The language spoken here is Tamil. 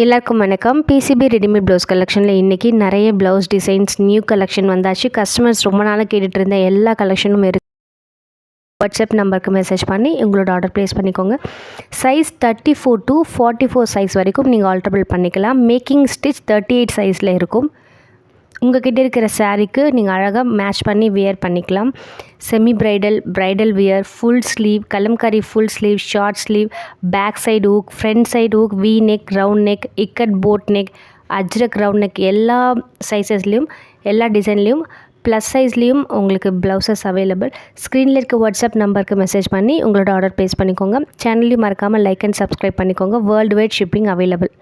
எல்லாருக்கும் வணக்கம். பிசிபி ரெடிமேட் ப்ளவுஸ் கலெக்ஷனில் இன்றைக்கி நிறைய ப்ளவுஸ் டிசைன்ஸ் நியூ கலெக்ஷன் வந்தாச்சு. கஸ்டமர்ஸ் ரொம்ப நாளாக கேட்டுட்டு இருந்த எல்லா கலெக்ஷனும் இருக்குது. வாட்ஸ்அப் நம்பருக்கு மெசேஜ் பண்ணி உங்களோட ஆர்டர் ப்ளேஸ் பண்ணிக்கோங்க. சைஸ் 34 to 44 சைஸ் வரைக்கும் நீங்கள் ஆல்டரபிள் பண்ணிக்கலாம். மேக்கிங் ஸ்டிச் 38 சைஸில் இருக்கும். உங்கள் கிட்டே இருக்கிற சாரீக்கு நீங்கள் அழகாக மேட்ச் பண்ணி வியர் பண்ணிக்கலாம். Semi bridal wear, full sleeve, kalamkari full sleeve, short sleeve, back side hook, front side hook, V neck, round neck, ikat boat neck, ajrak round neck, எல்லா சைஸஸ்லேயும் எல்லா டிசைன்லேயும் ப்ளஸ் சைஸ்லேயும் உங்களுக்கு ப்ளவுசஸ் அவைலபிள். ஸ்க்ரீனில் இருக்க வாட்ஸ்அப் நம்பருக்கு மெசேஜ் பண்ணி உங்களோட ஆர்டர் ப்ளேஸ் பண்ணிக்கோங்க. சேனல்லையும் மறக்காமல் லைக் அண்ட் சப்ஸ்கிரைப் பண்ணிக்கோங்க. World wide shipping available.